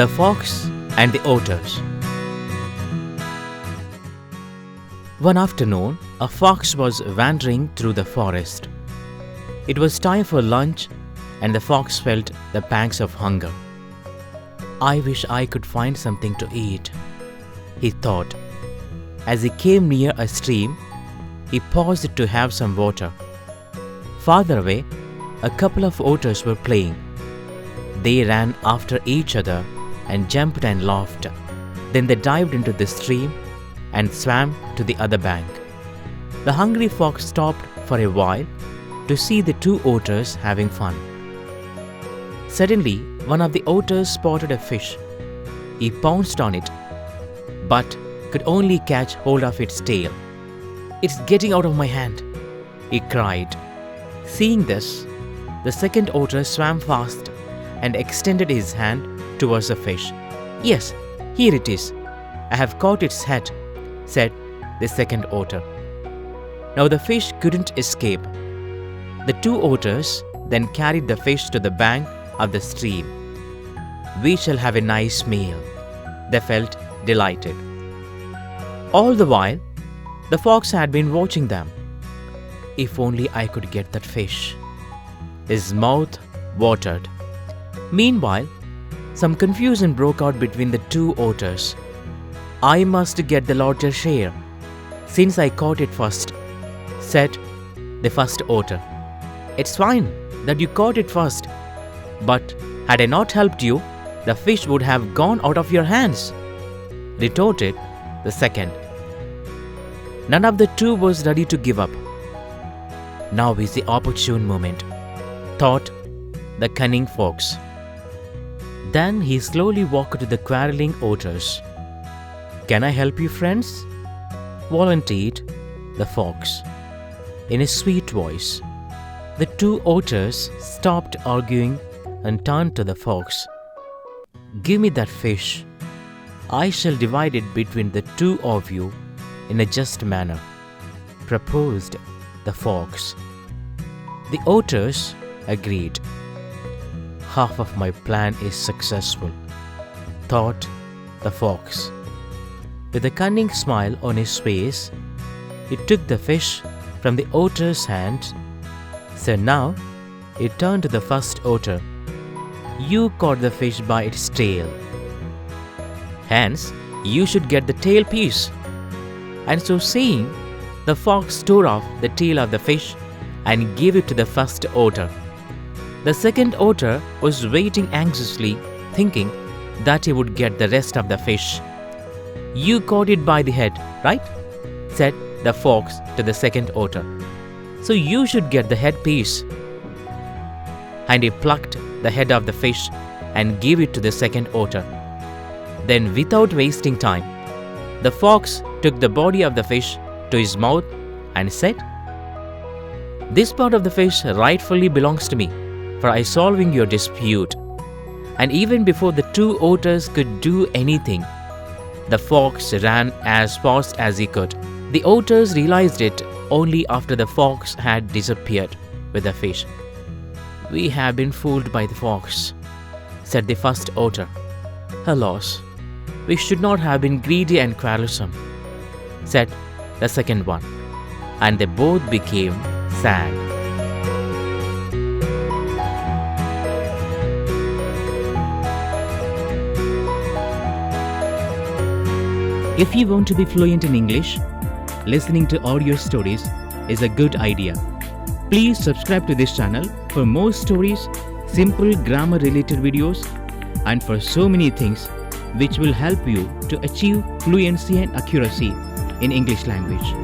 The Fox and the Otters. One afternoon, a fox was wandering through the forest. It was time for lunch, and the fox felt the pangs of hunger. "I wish I could find something to eat," he thought. As he came near a stream, he paused to have some water. Farther away, a couple of otters were playing. They ran after each other and jumped and laughed. Then they dived into the stream and swam to the other bank. The hungry fox stopped for a while to see the two otters having fun. Suddenly, one of the otters spotted a fish. He pounced on it, but could only catch hold of its tail. "It's getting out of my hand," he cried. Seeing this, the second otter swam fast and extended his hand towards the fish. "Yes, here it is. I have caught its head," said the second otter. Now the fish couldn't escape. The two otters then carried the fish to the bank of the stream. "We shall have a nice meal," they felt delighted. All the while, the fox had been watching them. "If only I could get that fish." His mouth watered. Meanwhile, some confusion broke out between the two otters. "I must get the larger share, since I caught it first," said the first otter. "It's fine that you caught it first, but had I not helped you, the fish would have gone out of your hands," retorted the second. None of the two was ready to give up. "Now is the opportune moment," thought the cunning fox. Then he slowly walked to the quarreling otters. "Can I help you, friends?" volunteered the fox. In a sweet voice, the two otters stopped arguing and turned to the fox. "Give me that fish. I shall divide it between the two of you in a just manner," proposed the fox. The otters agreed. "Half of my plan is successful," thought the fox. With a cunning smile on his face, he took the fish from the otter's hand. So now he turned to the first otter. "You caught the fish by its tail. Hence, you should get the tail piece." And so saying, the fox tore off the tail of the fish and gave it to the first otter. The second otter was waiting anxiously, thinking that he would get the rest of the fish. "You caught it by the head, right?" said the fox to the second otter. "So you should get the head piece." And he plucked the head of the fish and gave it to the second otter. Then, without wasting time, the fox took the body of the fish to his mouth and said, "This part of the fish rightfully belongs to me, for I solving your dispute." And even before the two otters could do anything, the fox ran as fast as he could. The otters realized it only after the fox had disappeared with the fish. "We have been fooled by the fox," said the first otter. "Alas, we should not have been greedy and quarrelsome," said the second one, and they both became sad. If you want to be fluent in English, listening to audio stories is a good idea. Please subscribe to this channel for more stories, simple grammar related videos, and for so many things which will help you to achieve fluency and accuracy in English language.